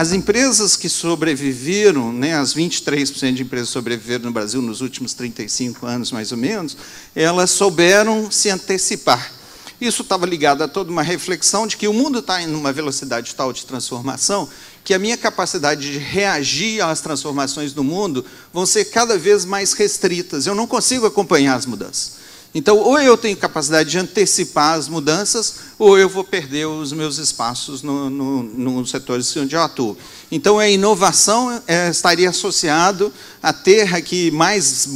as empresas que sobreviveram, né, as 23% de empresas que sobreviveram no Brasil nos últimos 35 anos, mais ou menos, elas souberam se antecipar. Isso estava ligado a toda uma reflexão de que o mundo está em uma velocidade tal de transformação que a minha capacidade de reagir às transformações do mundo vão ser cada vez mais restritas. Eu não consigo acompanhar as mudanças. Então, ou eu tenho capacidade de antecipar as mudanças, ou eu vou perder os meus espaços nos setores onde eu atuo. Então, a inovação estaria associado a ter aqui mais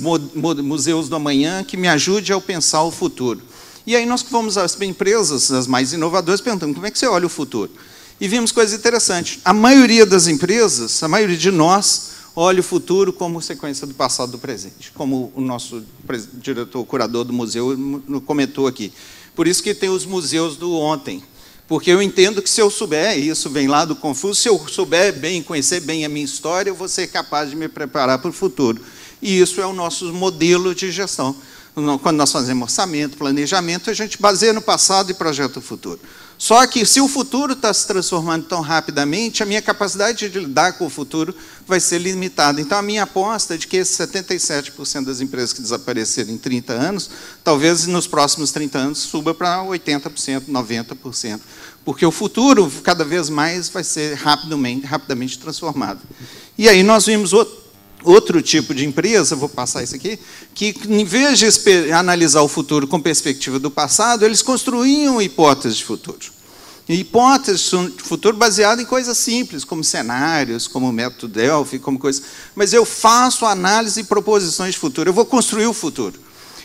museus do amanhã que me ajude a pensar o futuro. E aí nós fomos às empresas, as mais inovadoras, perguntando como é que você olha o futuro. E vimos coisas interessantes. A maioria das empresas, a maioria de nós, olha o futuro como sequência do passado e do presente, como o nosso diretor, curador do museu comentou aqui. Por isso que tem os museus do ontem, porque eu entendo que se eu souber, e isso vem lá do Confúcio, se eu souber bem, conhecer bem a minha história, eu vou ser capaz de me preparar para o futuro. E isso é o nosso modelo de gestão. Quando nós fazemos orçamento, planejamento, a gente baseia no passado e projeta o futuro. Só que, se o futuro está se transformando tão rapidamente, a minha capacidade de lidar com o futuro vai ser limitada. Então, a minha aposta é de que esses 77% das empresas que desapareceram em 30 anos, talvez nos próximos 30 anos suba para 80%, 90%. Porque o futuro, cada vez mais, vai ser rapidamente transformado. E aí nós vimos outro tipo de empresa, vou passar isso aqui, que, em vez de analisar o futuro com perspectiva do passado, eles construíam hipóteses de futuro. E hipóteses de futuro baseadas em coisas simples, como cenários, como o método Delphi, como coisas. Mas eu faço análise e proposições de futuro, eu vou construir o futuro.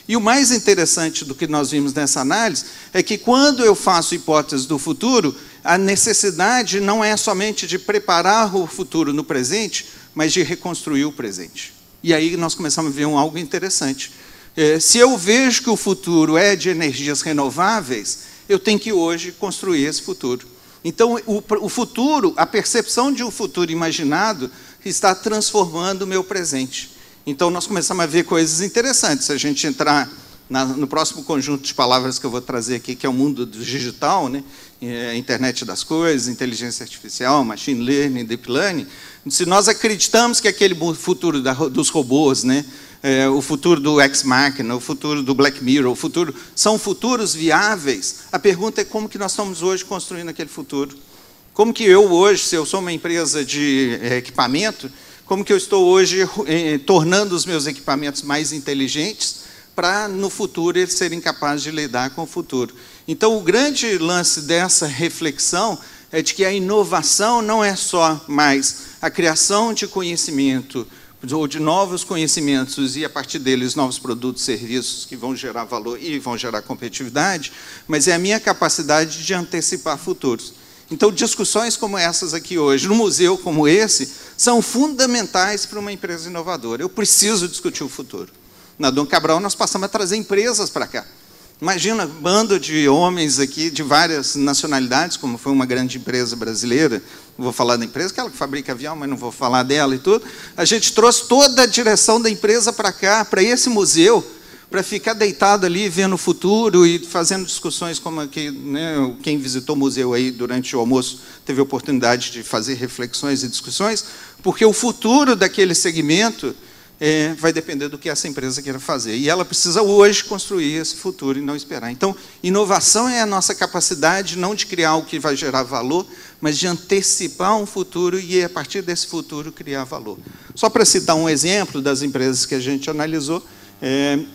E o mais interessante do que nós vimos nessa análise é que, quando eu faço hipóteses do futuro, a necessidade não é somente de preparar o futuro no presente, mas de reconstruir o presente. E aí nós começamos a ver algo interessante. Se eu vejo que o futuro é de energias renováveis, eu tenho que hoje construir esse futuro. Então, o futuro, a percepção de um futuro imaginado, está transformando o meu presente. Então, nós começamos a ver coisas interessantes. Se a gente entrar no próximo conjunto de palavras que eu vou trazer aqui, que é o mundo do digital, né? Internet das coisas, inteligência artificial, machine learning, deep learning, se nós acreditamos que aquele futuro dos robôs, né? O futuro do Ex Machina, o futuro do Black Mirror, são futuros viáveis, a pergunta é como que nós estamos hoje construindo aquele futuro. Como que eu hoje, se eu sou uma empresa de equipamento, como que eu estou hoje tornando os meus equipamentos mais inteligentes para, no futuro, eles serem capazes de lidar com o futuro. Então, o grande lance dessa reflexão é de que a inovação não é só mais a criação de conhecimento, ou de novos conhecimentos, e, a partir deles, novos produtos e serviços que vão gerar valor e vão gerar competitividade, mas é a minha capacidade de antecipar futuros. Então, discussões como essas aqui hoje, num museu como esse, são fundamentais para uma empresa inovadora. Eu preciso discutir o futuro. Na Dom Cabral, nós passamos a trazer empresas para cá. Imagina, um bando de homens aqui, de várias nacionalidades, como foi uma grande empresa brasileira, não vou falar da empresa, aquela que fabrica avião, mas não vou falar dela e tudo. A gente trouxe toda a direção da empresa para cá, para esse museu, para ficar deitado ali, vendo o futuro e fazendo discussões como aqui, né, quem visitou o museu aí durante o almoço teve a oportunidade de fazer reflexões e discussões, porque o futuro daquele segmento vai depender do que essa empresa queira fazer. E ela precisa hoje construir esse futuro e não esperar. Então, inovação é a nossa capacidade não de criar algo que vai gerar valor, mas de antecipar um futuro e, a partir desse futuro, criar valor. Só para citar um exemplo das empresas que a gente analisou,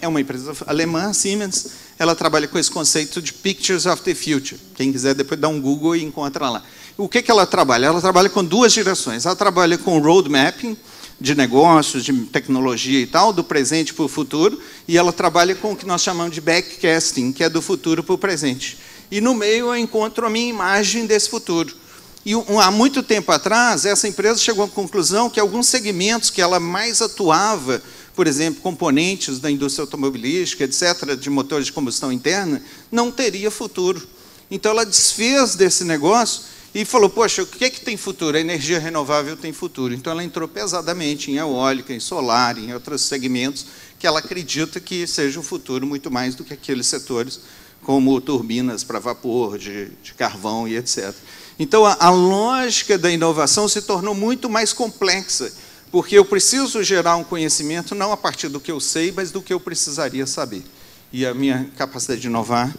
é uma empresa alemã, Siemens, ela trabalha com esse conceito de Pictures of the Future. Quem quiser depois dá um Google e encontra lá. O que ela trabalha? Ela trabalha com duas direções. Ela trabalha com road mapping, de negócios, de tecnologia e tal, do presente para o futuro, e ela trabalha com o que nós chamamos de backcasting, que é do futuro para o presente. E no meio eu encontro a minha imagem desse futuro. E há muito tempo atrás, essa empresa chegou à conclusão que alguns segmentos que ela mais atuava, por exemplo, componentes da indústria automobilística, etc., de motores de combustão interna, não teria futuro. Então ela desfez desse negócio e falou, poxa, o que é que tem futuro? A energia renovável tem futuro. Então, ela entrou pesadamente em eólica, em solar, em outros segmentos, que ela acredita que seja o futuro muito mais do que aqueles setores como turbinas para vapor, de carvão e etc. Então, a lógica da inovação se tornou muito mais complexa, porque eu preciso gerar um conhecimento não a partir do que eu sei, mas do que eu precisaria saber. E a minha capacidade de inovar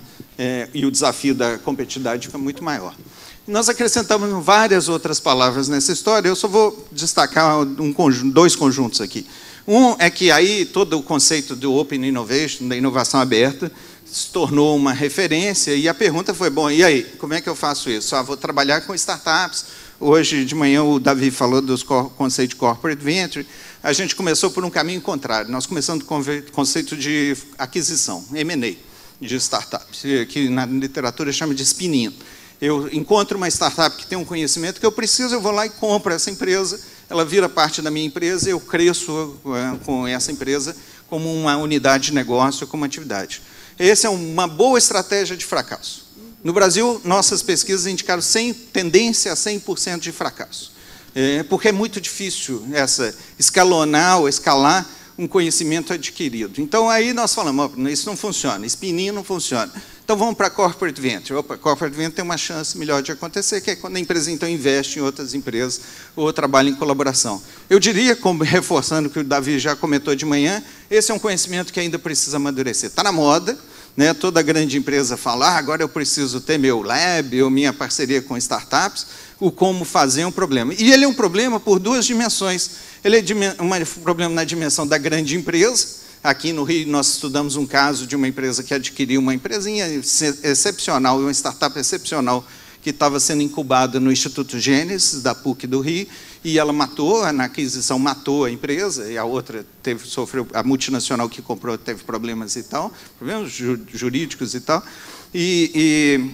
e o desafio da competitividade fica muito maior. Nós acrescentamos várias outras palavras nessa história, eu só vou destacar dois conjuntos aqui. Um é que aí todo o conceito do Open Innovation, da inovação aberta, se tornou uma referência, e a pergunta foi, bom, e aí, como é que eu faço isso? Vou trabalhar com startups. Hoje de manhã o Davi falou dos conceitos de Corporate Venture. A gente começou por um caminho contrário. Nós começamos com o conceito de aquisição, M&A, de startups, que na literatura chama de spin-in. Eu encontro uma startup que tem um conhecimento que eu preciso, eu vou lá e compro essa empresa, ela vira parte da minha empresa, eu cresço com essa empresa como uma unidade de negócio, como atividade. Essa é uma boa estratégia de fracasso. No Brasil, nossas pesquisas indicaram tendência a 100% de fracasso. Porque é muito difícil escalonar ou escalar um conhecimento adquirido. Então, aí nós falamos, isso não funciona, spin-in não funciona. Então, vamos para a Corporate Venture. Corporate Venture tem uma chance melhor de acontecer, que é quando a empresa, então, investe em outras empresas ou trabalha em colaboração. Eu diria, reforçando o que o Davi já comentou de manhã, esse é um conhecimento que ainda precisa amadurecer. Está na moda, né? Toda grande empresa fala, agora eu preciso ter meu lab ou minha parceria com startups, o como fazer é um problema. E ele é um problema por duas dimensões. Ele é um problema na dimensão da grande empresa. Aqui no Rio, nós estudamos um caso de uma empresa que adquiriu uma empresinha excepcional, uma startup excepcional, que estava sendo incubada no Instituto Gênesis, da PUC do Rio, e ela matou, na aquisição matou a empresa, e a outra sofreu, a multinacional que comprou teve problemas e tal, problemas jurídicos e tal. E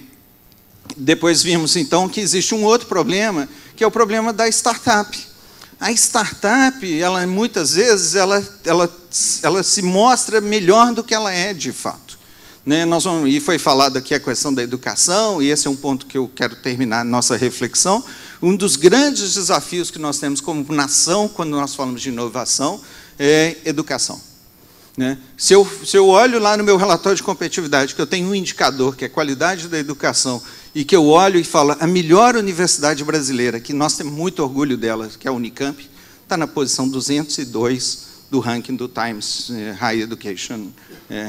depois vimos, então, que existe um outro problema, que é o problema da startup. A startup, ela, muitas vezes, ela se mostra melhor do que ela é, de fato. Né? E foi falado aqui a questão da educação, e esse é um ponto que eu quero terminar a nossa reflexão. Um dos grandes desafios que nós temos como nação, quando nós falamos de inovação, é educação. Né? Se eu olho lá no meu relatório de competitividade, que eu tenho um indicador, que é a qualidade da educação, e que eu olho e falo, a melhor universidade brasileira, que nós temos muito orgulho dela, que é a Unicamp, está na posição 202 do ranking do Times Higher Education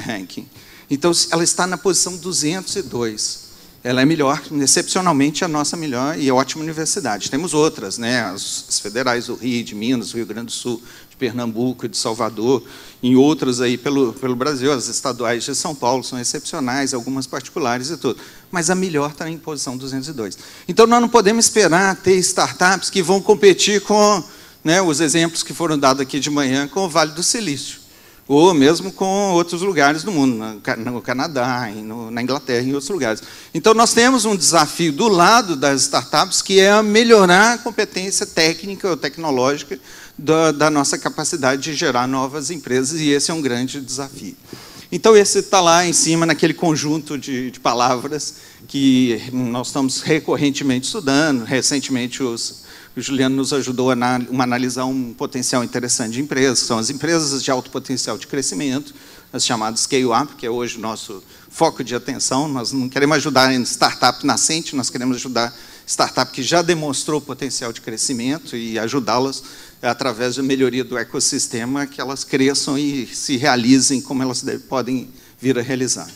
Ranking. Então, ela está na posição 202. Ela é melhor, excepcionalmente a nossa melhor e ótima universidade. Temos outras, né? As federais do Rio, de Minas, do Rio Grande do Sul, de Pernambuco, de Salvador, em outras aí pelo Brasil, as estaduais de São Paulo são excepcionais, algumas particulares e tudo. Mas a melhor está em posição 202. Então, nós não podemos esperar ter startups que vão competir com, né, os exemplos que foram dados aqui de manhã com o Vale do Silício, ou mesmo com outros lugares do mundo, no Canadá, na Inglaterra e em outros lugares. Então, nós temos um desafio do lado das startups, que é melhorar a competência técnica ou tecnológica da nossa capacidade de gerar novas empresas, e esse é um grande desafio. Então, esse está lá em cima, naquele conjunto de palavras que nós estamos recorrentemente estudando. Recentemente, o Juliano nos ajudou a analisar um potencial interessante de empresas, que são as empresas de alto potencial de crescimento, as chamadas scale-up, que é hoje o nosso foco de atenção. Nós não queremos ajudar em startup nascente, nós queremos ajudar startup que já demonstrou potencial de crescimento e ajudá-las através da melhoria do ecossistema, que elas cresçam e se realizem como elas podem vir a realizar.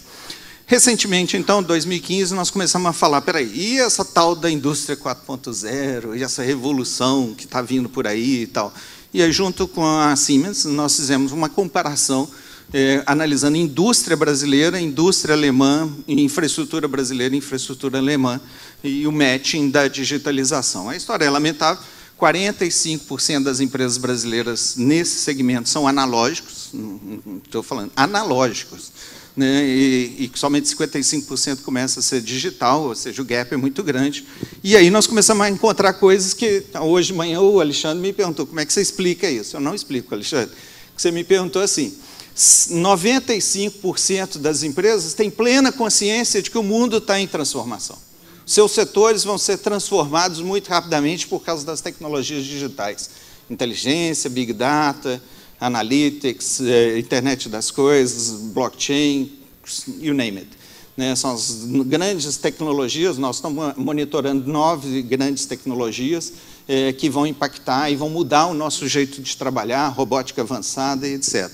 Recentemente, então, em 2015, nós começamos a falar, peraí, e essa tal da indústria 4.0, e essa revolução que está vindo por aí e tal? E aí, junto com a Siemens, nós fizemos uma comparação, analisando indústria brasileira, indústria alemã, infraestrutura brasileira, infraestrutura alemã, e o matching da digitalização. A história é lamentável, 45% das empresas brasileiras nesse segmento são analógicos, estou falando analógicos, né, e somente 55% começa a ser digital, ou seja, o gap é muito grande. E aí nós começamos a encontrar coisas que, hoje de manhã, o Alexandre me perguntou, como é que você explica isso? Eu não explico, Alexandre. Você me perguntou assim, 95% das empresas têm plena consciência de que o mundo está em transformação. Seus setores vão ser transformados muito rapidamente por causa das tecnologias digitais. Inteligência, Big Data, Analytics, Internet das Coisas, Blockchain, you name it. né? São as grandes tecnologias, nós estamos monitorando 9 grandes tecnologias que vão impactar e vão mudar o nosso jeito de trabalhar, robótica avançada e etc.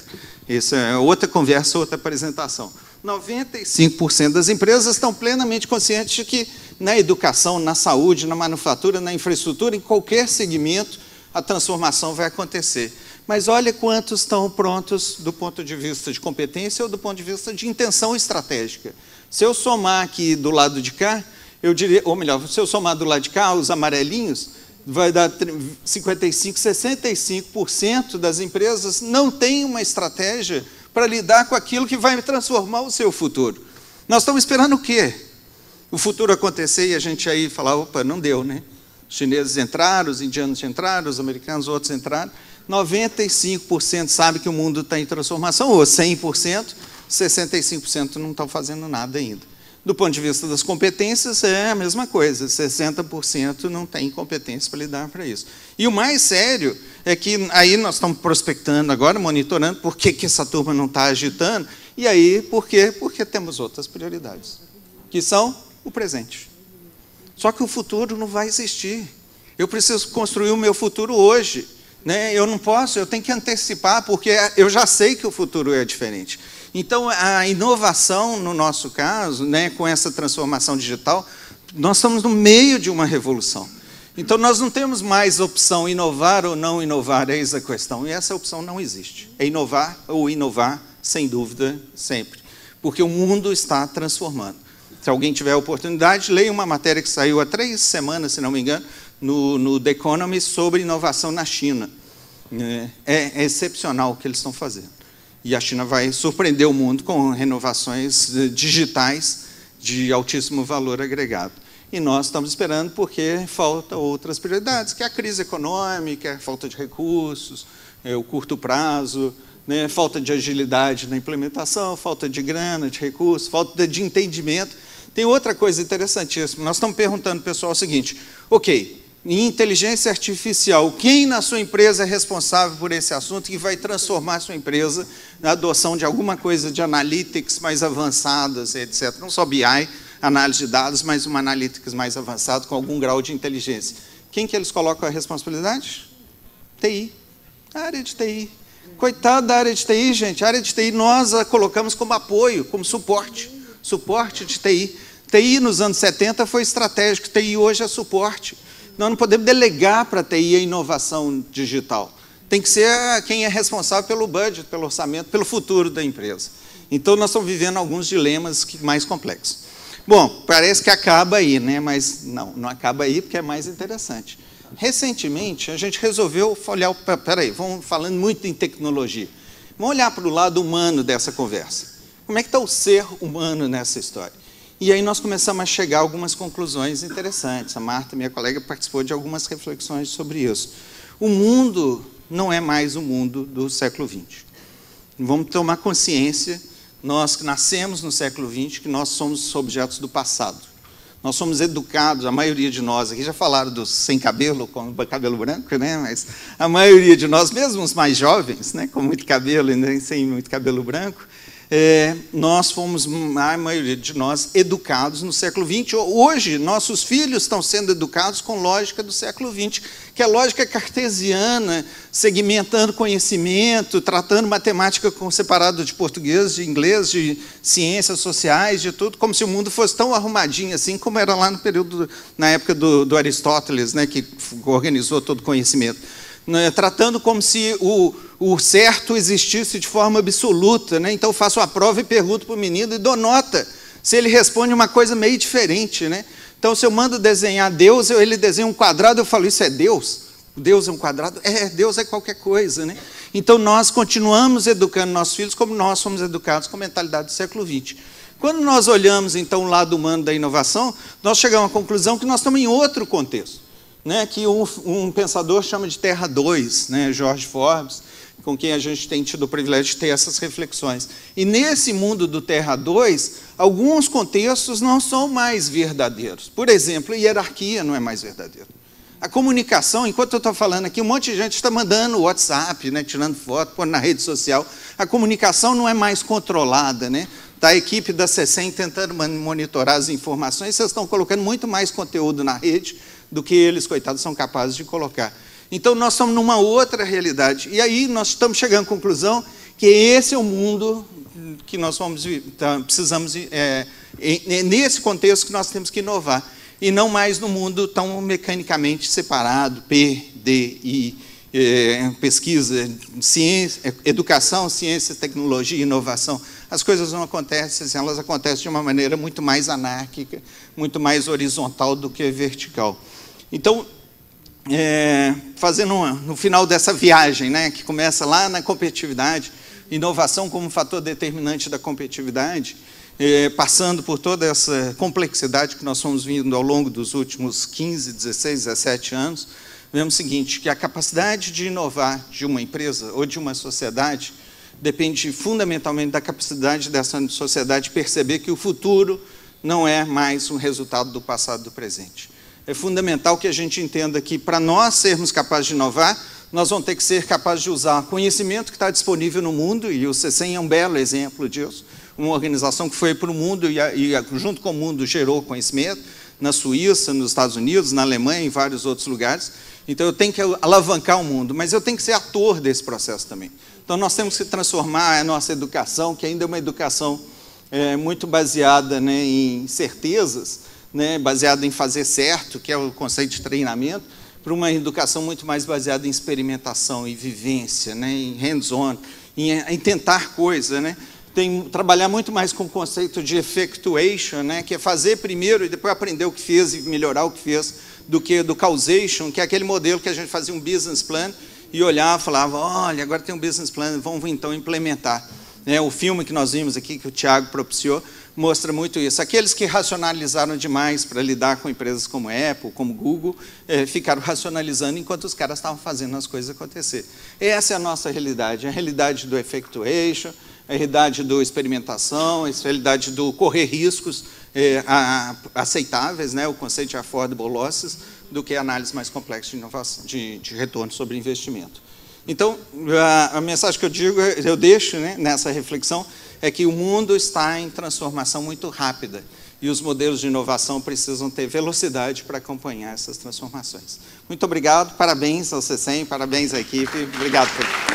Isso é outra conversa, outra apresentação. 95% das empresas estão plenamente conscientes de que na educação, na saúde, na manufatura, na infraestrutura, em qualquer segmento, a transformação vai acontecer. Mas olha quantos estão prontos do ponto de vista de competência ou do ponto de vista de intenção estratégica. Se eu somar aqui do lado de cá, eu diria, ou melhor, se eu somar do lado de cá, os amarelinhos, vai dar 55%, 65% das empresas não têm uma estratégia para lidar com aquilo que vai transformar o seu futuro. Nós estamos esperando o quê? O futuro acontecer e a gente aí falar, opa, não deu, né? Os chineses entraram, os indianos entraram, os americanos, outros entraram. 95% sabe que o mundo está em transformação, ou 100%, 65% não estão fazendo nada ainda. Do ponto de vista das competências, é a mesma coisa, 60% não tem competência para lidar para isso. E o mais sério é que aí nós estamos prospectando agora, monitorando, por que essa turma não está agitando, e aí, por quê? Porque temos outras prioridades, que são o presente. Só que o futuro não vai existir. Eu preciso construir o meu futuro hoje, né? Eu não posso, eu tenho que antecipar, porque eu já sei que o futuro é diferente. Então, a inovação, no nosso caso, né, com essa transformação digital, nós estamos no meio de uma revolução. Então, nós não temos mais opção inovar ou não inovar, eis a questão. E essa opção não existe. É inovar ou inovar, sem dúvida, sempre. Porque o mundo está transformando. Se alguém tiver a oportunidade, leia uma matéria que saiu há 3 semanas, se não me engano, no The Economist, sobre inovação na China. É excepcional o que eles estão fazendo. E a China vai surpreender o mundo com renovações digitais de altíssimo valor agregado. E nós estamos esperando porque faltam outras prioridades, que é a crise econômica, a falta de recursos, o curto prazo, né, falta de agilidade na implementação, falta de grana, de recursos, falta de entendimento. Tem outra coisa interessantíssima. Nós estamos perguntando ao pessoal o seguinte, ok, em inteligência artificial, quem na sua empresa é responsável por esse assunto que vai transformar a sua empresa na adoção de alguma coisa de analytics mais avançadas, etc. Não só BI, análise de dados, mas uma analytics mais avançada com algum grau de inteligência. Quem que eles colocam a responsabilidade? TI. A área de TI. Coitado da área de TI, gente. A área de TI nós a colocamos como apoio, como suporte. Suporte de TI. TI nos anos 70 foi estratégico, TI hoje é suporte. Nós não podemos delegar para a TI a inovação digital. Tem que ser quem é responsável pelo budget, pelo orçamento, pelo futuro da empresa. Então, nós estamos vivendo alguns dilemas mais complexos. Bom, parece que acaba aí, né? Mas não acaba aí porque é mais interessante. Recentemente, a gente resolveu olhar... Peraí, vamos falando muito em tecnologia. Vamos olhar para o lado humano dessa conversa. Como é que está o ser humano nessa história? E aí nós começamos a chegar a algumas conclusões interessantes. A Marta, minha colega, participou de algumas reflexões sobre isso. O mundo não é mais o mundo do século XX. Vamos tomar consciência, nós que nascemos no século XX, que nós somos objetos do passado. Nós somos educados, a maioria de nós, aqui já falaram dos sem cabelo, com cabelo branco, né? Mas a maioria de nós, mesmo os mais jovens, né? Com muito cabelo e nem sem muito cabelo branco, nós fomos, a maioria de nós, educados no século XX. Hoje, nossos filhos estão sendo educados com lógica do século XX, que é lógica cartesiana, segmentando conhecimento, tratando matemática com separado de português, de inglês, de ciências sociais, de tudo, como se o mundo fosse tão arrumadinho assim, como era lá no período, na época do Aristóteles, né, que organizou todo o conhecimento. Tratando como se o certo existisse de forma absoluta, né? Então eu faço a prova e pergunto para o menino e dou nota, se ele responde uma coisa meio diferente, né? Então se eu mando desenhar Deus, ele desenha um quadrado, eu falo, isso é Deus? Deus é um quadrado? Deus é qualquer coisa, né? Então nós continuamos educando nossos filhos como nós somos educados com a mentalidade do século XX. Quando nós olhamos então o lado humano da inovação, nós chegamos à conclusão que nós estamos em outro contexto, né, que um pensador chama de Terra 2, né, George Forbes, com quem a gente tem tido o privilégio de ter essas reflexões. E nesse mundo do Terra 2, alguns contextos não são mais verdadeiros. Por exemplo, a hierarquia não é mais verdadeira. A comunicação, enquanto eu estou falando aqui, um monte de gente está mandando WhatsApp, né, tirando foto, pondo na rede social. A comunicação não é mais controlada, né? Está a equipe da CECEM tentando monitorar as informações, vocês estão colocando muito mais conteúdo na rede do que eles, coitados, são capazes de colocar. Então, nós estamos numa outra realidade. E aí, nós estamos chegando à conclusão que esse é o mundo que nós precisamos... É nesse contexto que nós temos que inovar. E não mais no mundo tão mecanicamente separado, P, D, I, pesquisa, ciência, educação, ciência, tecnologia, inovação. As coisas não acontecem, elas acontecem de uma maneira muito mais anárquica, muito mais horizontal do que vertical. Então, no final dessa viagem, né, que começa lá na competitividade, inovação como fator determinante da competitividade, passando por toda essa complexidade que nós fomos vindo ao longo dos últimos 15, 16, 17 anos, vemos o seguinte, que a capacidade de inovar de uma empresa ou de uma sociedade depende fundamentalmente da capacidade dessa sociedade perceber que o futuro não é mais um resultado do passado e do presente. É fundamental que a gente entenda que, para nós sermos capazes de inovar, nós vamos ter que ser capazes de usar conhecimento que está disponível no mundo, e o CECEM é um belo exemplo disso, uma organização que foi para o mundo e, junto com o mundo, gerou conhecimento, na Suíça, nos Estados Unidos, na Alemanha e em vários outros lugares. Então, eu tenho que alavancar o mundo, mas eu tenho que ser ator desse processo também. Então, nós temos que transformar a nossa educação, que ainda é uma educação muito baseada, né, em certezas, né, baseada em fazer certo, que é o conceito de treinamento, para uma educação muito mais baseada em experimentação e vivência, né, em hands-on, em tentar coisa, né? Trabalhar muito mais com o conceito de effectuation, né, que é fazer primeiro e depois aprender o que fez e melhorar o que fez, do que do causation, que é aquele modelo que a gente fazia um business plan e olhava e falava, olha, agora tem um business plan, vamos então implementar. O filme que nós vimos aqui, que o Thiago propiciou, mostra muito isso. Aqueles que racionalizaram demais para lidar com empresas como Apple, como Google, ficaram racionalizando enquanto os caras estavam fazendo as coisas acontecer. Essa é a nossa realidade, a realidade do effectuation, a realidade do experimentação, a realidade do correr riscos aceitáveis, né, o conceito de affordable losses, do que a análise mais complexa de inovação, de retorno sobre investimento. Então, a mensagem que eu deixo, né, nessa reflexão é que o mundo está em transformação muito rápida e os modelos de inovação precisam ter velocidade para acompanhar essas transformações. Muito obrigado, parabéns ao CECEM, parabéns à equipe, obrigado por